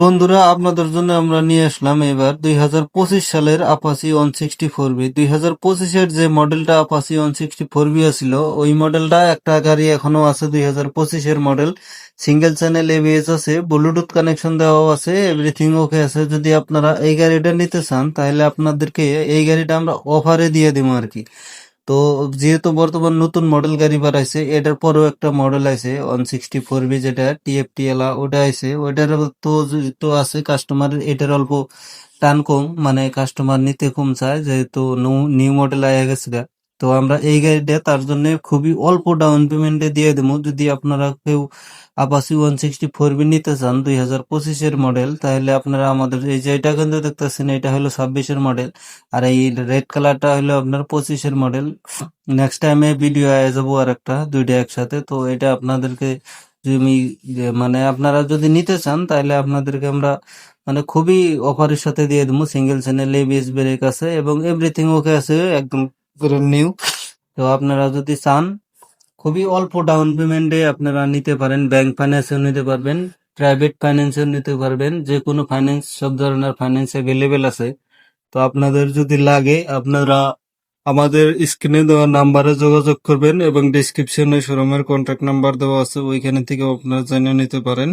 বন্ধুরা, আপনাদের জন্য আমরা নিয়ে আসলাম এবার 2025 সালের আপাচি 164B। 2025-এর যে মডেলটা আপাচি 164B ছিল, ওই মডেলটা একটা গাড়ি এখনো আছে। 2025-এর মডেল, সিঙ্গেল চ্যানেল এবিএস আছে, ব্লুটুথ কানেকশন দেওয়াও আছে, এভরিথিং ওকে আছে। যদি আপনারা এই গাড়িটা নিতে চান, তাহলে আপনাদেরকে এই গাড়িটা আমরা অফারে দিয়ে দেবো আর কি। তো যেহেতু বর্তমান নতুন মডেল গাড়ি বাড়াইছে, এটার পরেও একটা মডেল আছে 164B, যেটা টিএফটি এলা, ওটা আছে। ওইটার তো তো আছে কাস্টমারের, এটার অল্প টান কম, মানে কাস্টমার নিতে কম চায়, যেহেতু নিউ মডেল আয়া গেছে গা। তো আমরা এই গাড়িটা তার জন্য খুবই অল্প ডাউন পেমেন্টে দিয়ে দেবো। যদি আপনারা কেউ আপাচি 164B নিতে চান 2025-এর মডেল, তাহলে আপনারা আমাদের এই যে এটা কিন্তু দেখতেছেন, এটা হলো 26-এর মডেল, আর এই রেড কালারটা হলো আপনার 25-এর মডেল। নেক্সট টাইমে ভিডিও আয়ে যাবো আর একটা, দুইটা একসাথে। তো এটা আপনাদেরকে তুমি মানে আপনারা যদি নিতে চান, তাহলে আপনাদেরকে আমরা মানে খুবই অফারের সাথে দিয়ে দেবো। সিঙ্গেল চ্যানেল এবিএস ব্রেক আছে এবং এভরিথিং ওকে আছে, একদম নিউ। তো আপনারা যদি চান, খুবই অল্প ডাউন পেমেন্টে আপনারা নিতে পারেন। ব্যাংক ফাইন্যান্সেও নিতে পারবেন, প্রাইভেট ফাইন্যান্সেও নিতে পারবেন। যে কোনো ফাইন্যান্স, সব ধরনের ফাইন্যান্স অ্যাভেলেবেল আছে। তো আপনাদের যদি লাগে, আপনারা আমাদের স্ক্রিনে দেওয়া নাম্বারে যোগাযোগ করবেন এবং ডিসক্রিপশনে শোরুমের কন্ট্যাক্ট নাম্বার দেওয়া আছে, ওইখানে থেকে আপনারা জেনে নিতে পারেন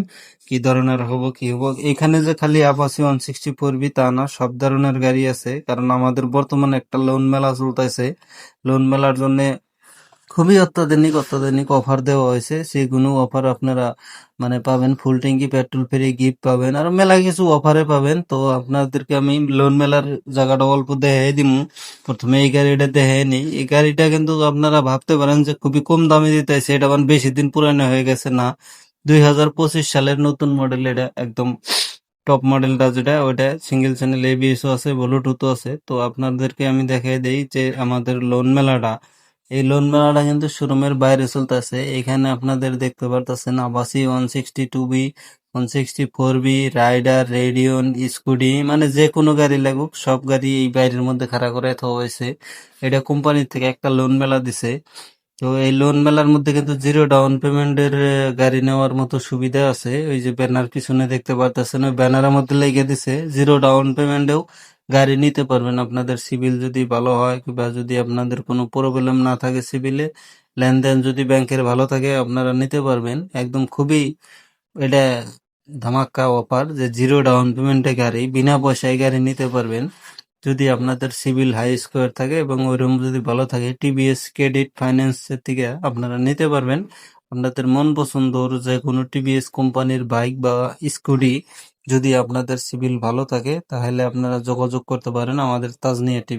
কি ধরনের হবো কি হবো। এখানে যে খালি আপাচি 164B তা না, সব ধরনের গাড়ি আছে। কারণ আমাদের বর্তমানে একটা লোন মেলা চলতেছে। লোন মেলার জন্য খুবই অত্যাধুনিক অত্যাধুনিক অফার দেওয়া হয়েছে। সেগুলো অফার আপনারা মানে পাবেন, ফুল ট্যাঙ্কি পেট্রোল ফ্রি গিফট পাবেন, আর মেলা কিছু অফারে পাবেন। তো আপনাদেরকে আমি লোন মেলার জায়গাটা অল্প দেখাই দিব। প্রথমে এই গাড়িটা দেখাই নিই। এই গাড়িটা কিন্তু আপনারা ভাবতে পারেন যে খুবই কম দামে দিতেছে, এটা মানে বেশি দিন পুরানো হয়ে গেছে না। 2025 সালের নতুন মডেল, এটা একদম টপ মডেলটা, যেটা ওইটা সিঙ্গেল চ্যানেল এবিএসও আছে, ব্লুটুথও আছে। তো আপনাদেরকে আমি দেখাই দেই যে আমাদের লোন মেলাটা, এই লোন মেলাটা কিন্তু শোরুমের বাইরে চলতেছে। এখানে আপনাদের দেখতে পারতেছেন আবাসি 162B, 164B, rider, Radeon, scooty, মানে যে কোনো গাড়ি লাগুক সব গাড়ি এই বাইরের মধ্যে খাড়া করে দেওয়া হয়েছে। এটা কোম্পানি থেকে একটা লোন মেলা দিছে। তো এই লোন মেলার মধ্যে কিন্তু জিরো ডাউন পেমেন্টের গাড়ি নেওয়ার মতো সুবিধা আছে। ওই যে ব্যানার পিছনে দেখতে পারতেছেন, ওই ব্যানারের মধ্যে লেগে দিছে জিরো ডাউন পেমেন্টেও গাড়ি নিতে পারবেন। আপনাদের সিভিল যদি ভালো হয়, কিংবা যদি আপনাদের কোনো প্রবলেম না থাকে সিভিলে, লেনদেন যদি ব্যাংকের ভালো থাকে, আপনারা নিতে পারবেন। একদম খুবই এটা ধামাকা অফার, যে জিরো ডাউন পেমেন্টে গাড়ি, বিনা পয়সায় গাড়ি নিতে পারবেন যদি আপনাদের সিভিল হাই স্কোয়ার থাকে এবং ওই রুম যদি ভালো থাকে। টিভিএস ক্রেডিট ফাইন্যান্সের থেকে আপনারা নিতে পারবেন আপনাদের মন পছন্দর যে কোনো টিভিএস কোম্পানির বাইক বা স্কুটি। যদি আপনাদের সিভিল ভালো থাকে, তাহলে আপনারা যোগাযোগ করতে পারেন আমাদের তাজনিয়া টিভি।